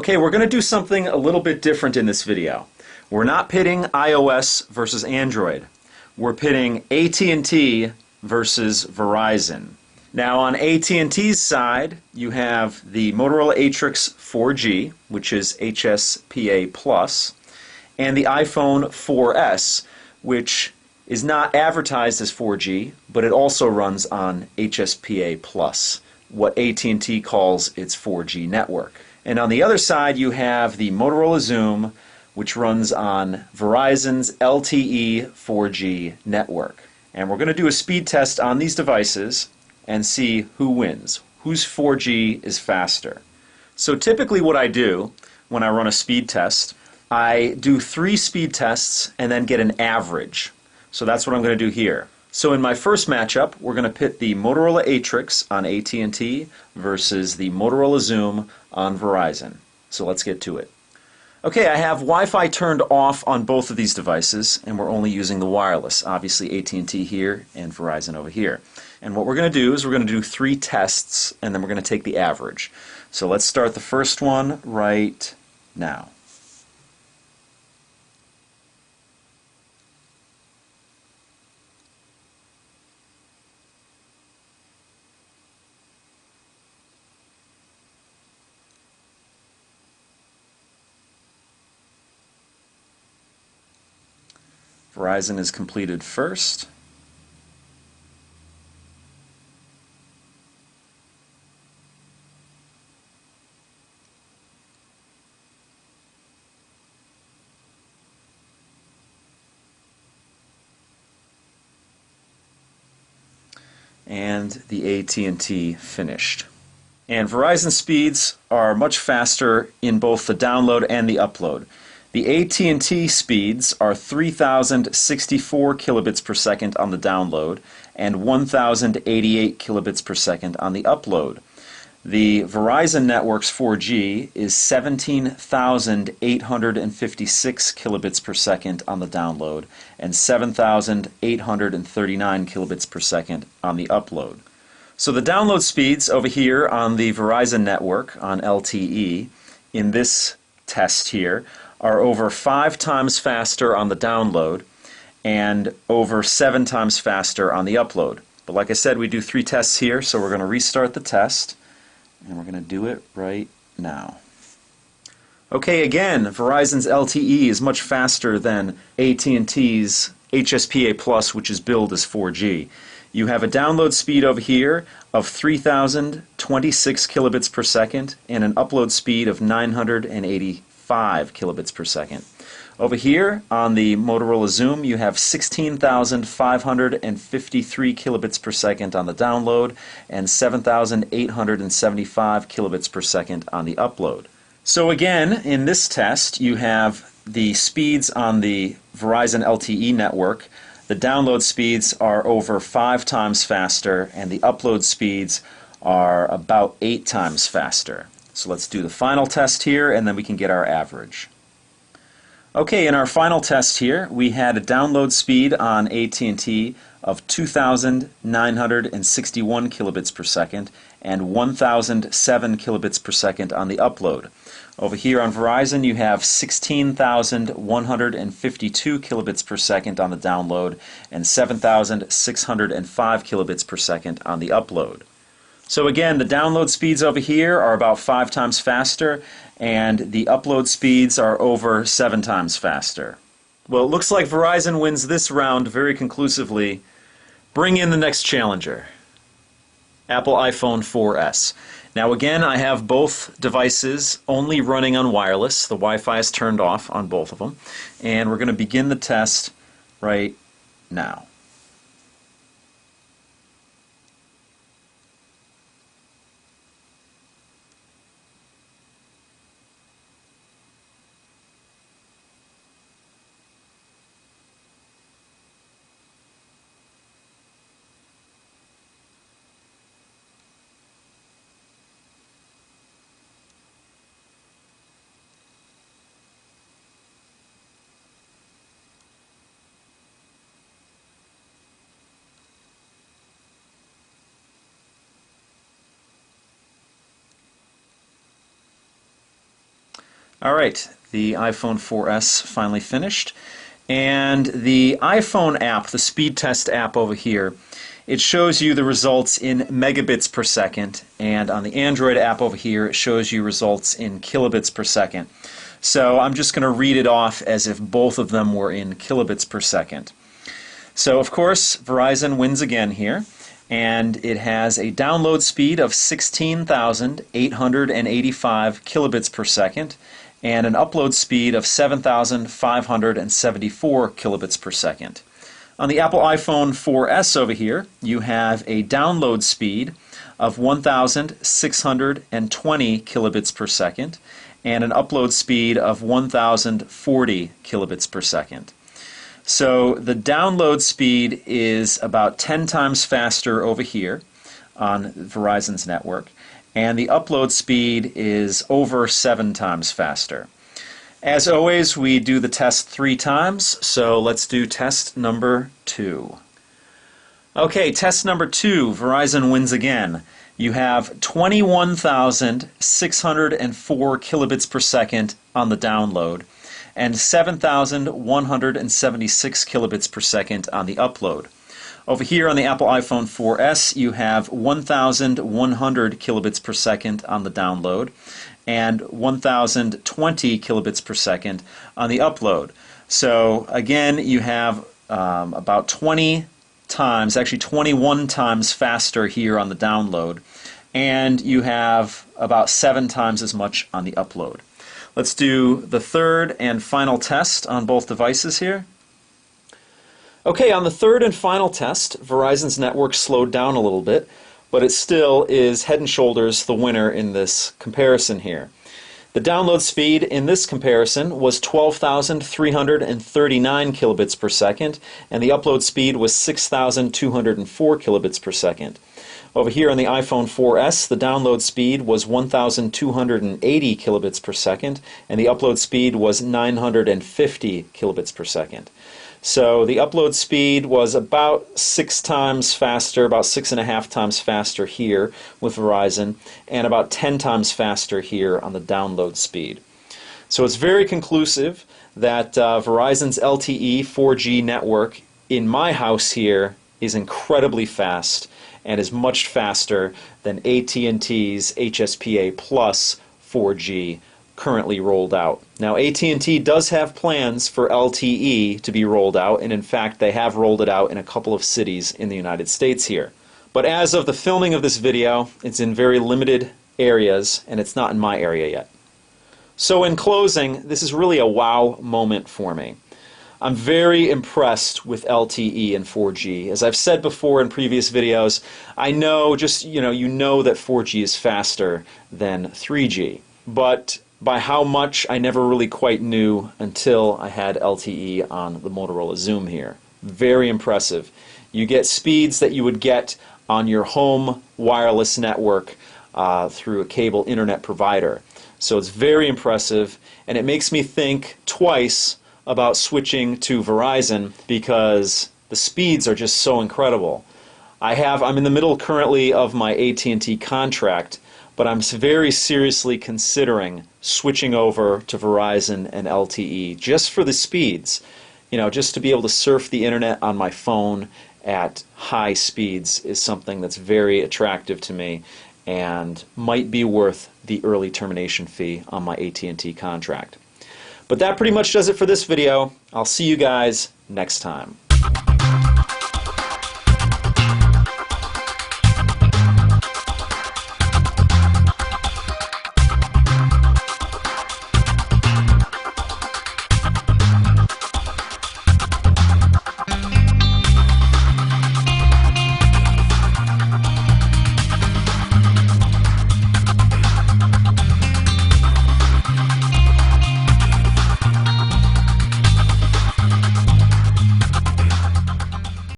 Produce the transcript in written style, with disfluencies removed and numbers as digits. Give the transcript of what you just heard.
Okay, we're going to do something a little bit different in this video. We're not pitting iOS versus Android. We're pitting AT&T versus Verizon. Now on AT&T's side, you have the Motorola Atrix 4G, which is HSPA+, and the iPhone 4S, which is not advertised as 4G, but it also runs on HSPA+, what AT&T calls its 4G network. And on the other side, you have the Motorola XOOM, which runs on Verizon's LTE 4G network. And we're going to do a speed test on these devices and see who wins, whose 4G is faster. So typically what I do when I run a speed test, I do 3 speed tests and then get an average. So that's what I'm going to do here. So in my first matchup, we're going to pit the Motorola Atrix on AT&T versus the Motorola XOOM on Verizon. So let's get to it. Okay, I have Wi-Fi turned off on both of these devices, and we're only using the wireless. Obviously AT&T here and Verizon over here. And what we're going to do is we're going to do 3 tests, and then we're going to take the average. So let's start the first one right now. Verizon is completed first. And the AT&T finished. And Verizon speeds are much faster in both the download and the upload. The AT&T speeds are 3,064 kilobits per second on the download and 1,088 kilobits per second on the upload. The Verizon network's 4G is 17,856 kilobits per second on the download and 7,839 kilobits per second on the upload. So the download speeds over here on the Verizon network on LTE in this test here are over 5 times faster on the download and over 7 times faster on the upload. But like I said, we do 3 tests here, so we're going to restart the test, and we're going to do it right now. Okay, again, Verizon's LTE is much faster than AT&T's HSPA+, which is billed as 4G. You have a download speed over here of 3,026 kilobits per second and an upload speed of 985 kilobits per second. Over here on the Motorola XOOM, you have 16,553 kilobits per second on the download and 7,875 kilobits per second on the upload. So again, in this test, you have the speeds on the Verizon LTE network. The download speeds are over 5 times faster, and the upload speeds are about 8 times faster. So let's do the final test here, and then we can get our average. Okay, in our final test here, we had a download speed on AT&T of 2,961 kilobits per second and 1,007 kilobits per second on the upload. Over here on Verizon, you have 16,152 kilobits per second on the download and 7,605 kilobits per second on the upload. So again, the download speeds over here are about 5 times faster, and the upload speeds are over 7 times faster. Well, it looks like Verizon wins this round very conclusively. Bring in the next challenger, Apple iPhone 4S. Now again, I have both devices only running on wireless. The Wi-Fi is turned off on both of them, and we're going to begin the test right now. Alright, the iPhone 4S finally finished. And the iPhone app, the speed test app over here, it shows you the results in megabits per second. And on the Android app over here, it shows you results in kilobits per second. So I'm just going to read it off as if both of them were in kilobits per second. So of course, Verizon wins again here. And it has a download speed of 16,885 kilobits per second and an upload speed of 7,574 kilobits per second. On the Apple iPhone 4S over here, you have a download speed of 1,620 kilobits per second and an upload speed of 1,040 kilobits per second. So the download speed is about 10 times faster over here on Verizon's network, and the upload speed is over 7 times faster. As always, we do the test 3 times, so let's do test number 2. Okay, test number 2, Verizon wins again. You have 21,604 kilobits per second on the download, and 7,176 kilobits per second on the upload. Over here on the Apple iPhone 4S, you have 1,100 kilobits per second on the download and 1,020 kilobits per second on the upload. So again, you have about 20 times, actually 21 times faster here on the download, and you have about 7 times as much on the upload. Let's do the third and final test on both devices here. Okay, on the third and final test, Verizon's network slowed down a little bit, but it still is head and shoulders the winner in this comparison here. The download speed in this comparison was 12,339 kilobits per second, and the upload speed was 6,204 kilobits per second. Over here on the iPhone 4S, the download speed was 1,280 kilobits per second, and the upload speed was 950 kilobits per second. So the upload speed was about 6 times faster, about 6.5 times faster here with Verizon, and about 10 times faster here on the download speed. So it's very conclusive that Verizon's LTE 4G network in my house here is incredibly fast and is much faster than AT&T's HSPA Plus 4G currently rolled out. Now AT&T does have plans for LTE to be rolled out, and in fact they have rolled it out in a couple of cities in the United States here. But as of the filming of this video, it's in very limited areas and it's not in my area yet. So in closing, this is really a wow moment for me. I'm very impressed with LTE and 4G. As I've said before in previous videos, I know you know that 4G is faster than 3G, but by how much I never really quite knew until I had LTE on the Motorola XOOM here. Very impressive. You get speeds that you would get on your home wireless network through a cable internet provider. So it's very impressive, and it makes me think twice about switching to Verizon because the speeds are just so incredible. I'm in the middle currently of my AT&T contract, but I'm very seriously considering switching over to Verizon and LTE just for the speeds. Just to be able to surf the internet on my phone at high speeds is something that's very attractive to me and might be worth the early termination fee on my AT&T contract. But that pretty much does it for this video. I'll see you guys next time.